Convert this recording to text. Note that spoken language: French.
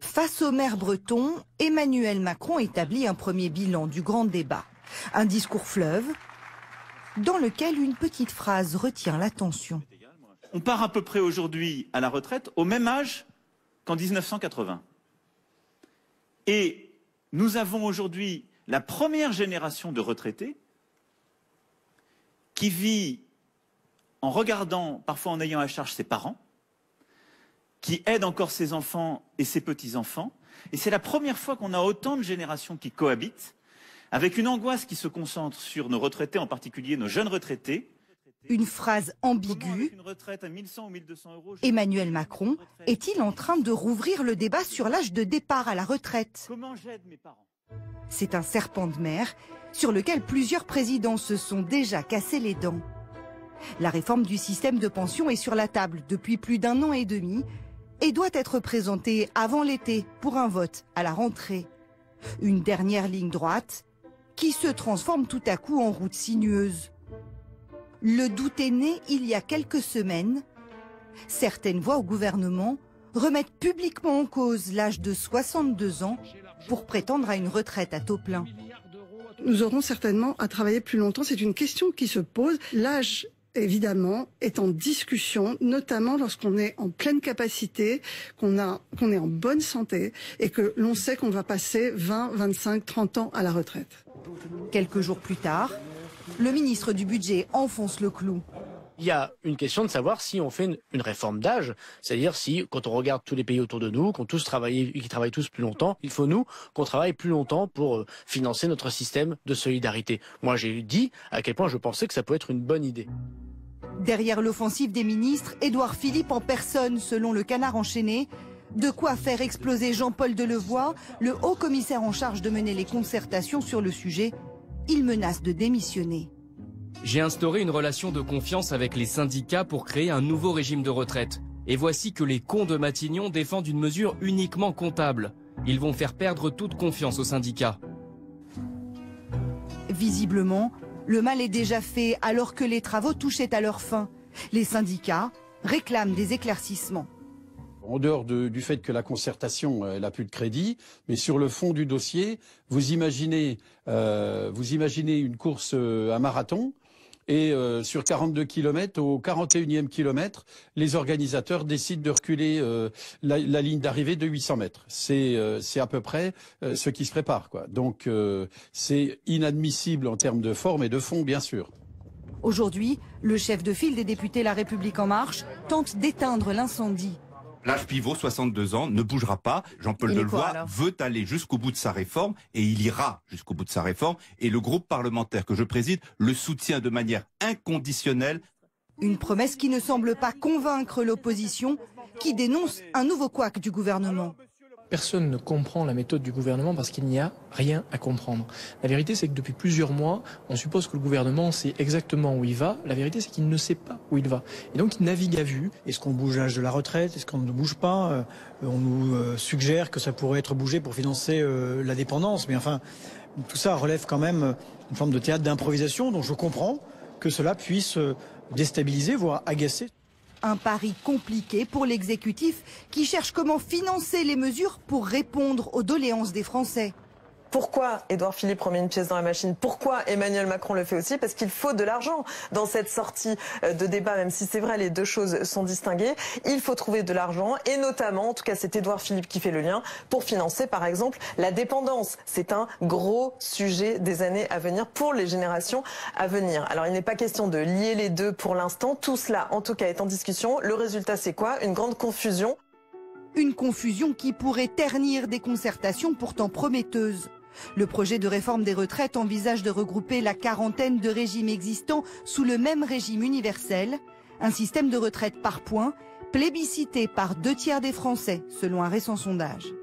Face au maire breton, Emmanuel Macron établit un premier bilan du grand débat. Un discours fleuve dans lequel une petite phrase retient l'attention. On part à peu près aujourd'hui à la retraite au même âge qu'en 1980. Et nous avons aujourd'hui la première génération de retraités qui vit en regardant, parfois en ayant à charge ses parents, qui aide encore ses enfants et ses petits-enfants. Et c'est la première fois qu'on a autant de générations qui cohabitent, avec une angoisse qui se concentre sur nos retraités, en particulier nos jeunes retraités. Une phrase ambiguë. Emmanuel Macron est-il en train de rouvrir le débat sur l'âge de départ à la retraite? Comment j'aide mes parents? C'est un serpent de mer sur lequel plusieurs présidents se sont déjà cassés les dents. La réforme du système de pension est sur la table depuis plus d'1 an et demi et doit être présentée avant l'été pour un vote à la rentrée. Une dernière ligne droite qui se transforme tout à coup en route sinueuse. Le doute est né il y a quelques semaines. Certaines voix au gouvernement remettent publiquement en cause l'âge de 62 ans pour prétendre à une retraite à taux plein. Nous aurons certainement à travailler plus longtemps. C'est une question qui se pose. L'âge, évidemment, est en discussion, notamment lorsqu'on est en pleine capacité, qu'on est en bonne santé et que l'on sait qu'on va passer 20, 25, 30 ans à la retraite. Quelques jours plus tard, le ministre du Budget enfonce le clou. Il y a une question de savoir si on fait une réforme d'âge, c'est-à-dire si, quand on regarde tous les pays autour de nous, qui travaillent tous plus longtemps, il faut nous qu'on travaille plus longtemps pour financer notre système de solidarité. Moi, j'ai dit à quel point je pensais que ça pouvait être une bonne idée. Derrière l'offensive des ministres, Édouard Philippe en personne, selon le Canard enchaîné. De quoi faire exploser Jean-Paul Delevoye, le haut commissaire en charge de mener les concertations sur le sujet. Il menace de démissionner. J'ai instauré une relation de confiance avec les syndicats pour créer un nouveau régime de retraite. Et voici que les cons de Matignon défendent une mesure uniquement comptable. Ils vont faire perdre toute confiance aux syndicats. Visiblement, le mal est déjà fait alors que les travaux touchaient à leur fin. Les syndicats réclament des éclaircissements. En dehors du fait que la concertation n'a plus de crédit, mais sur le fond du dossier, vous imaginez une course, un marathon, et sur 42 km, au 41e kilomètre, les organisateurs décident de reculer la ligne d'arrivée de 800 mètres. C'est à peu près ce qui se prépare, quoi. Donc c'est inadmissible en termes de forme et de fond, bien sûr. Aujourd'hui, le chef de file des députés La République En Marche tente d'éteindre l'incendie. L'âge pivot, 62 ans, ne bougera pas. Jean-Paul Delevoye veut aller jusqu'au bout de sa réforme et il ira jusqu'au bout de sa réforme. Et le groupe parlementaire que je préside le soutient de manière inconditionnelle. Une promesse qui ne semble pas convaincre l'opposition, qui dénonce un nouveau couac du gouvernement. Personne ne comprend la méthode du gouvernement parce qu'il n'y a rien à comprendre. La vérité, c'est que depuis plusieurs mois, on suppose que le gouvernement sait exactement où il va. La vérité, c'est qu'il ne sait pas où il va. Et donc, il navigue à vue. Est-ce qu'on bouge l'âge de la retraite? Est-ce qu'on ne bouge pas? On nous suggère que ça pourrait être bougé pour financer la dépendance. Mais enfin, tout ça relève quand même une forme de théâtre d'improvisation dont je comprends que cela puisse déstabiliser, voire agacer. Un pari compliqué pour l'exécutif qui cherche comment financer les mesures pour répondre aux doléances des Français. Pourquoi Édouard Philippe remet une pièce dans la machine? Pourquoi Emmanuel Macron le fait aussi? Parce qu'il faut de l'argent dans cette sortie de débat, même si c'est vrai, les deux choses sont distinguées. Il faut trouver de l'argent et notamment, en tout cas c'est Édouard Philippe qui fait le lien, pour financer par exemple la dépendance. C'est un gros sujet des années à venir pour les générations à venir. Alors il n'est pas question de lier les deux pour l'instant. Tout cela en tout cas est en discussion. Le résultat c'est quoi? Une grande confusion. Une confusion qui pourrait ternir des concertations pourtant prometteuses. Le projet de réforme des retraites envisage de regrouper la quarantaine de régimes existants sous le même régime universel, un système de retraite par points, plébiscité par 2/3 des Français, selon un récent sondage.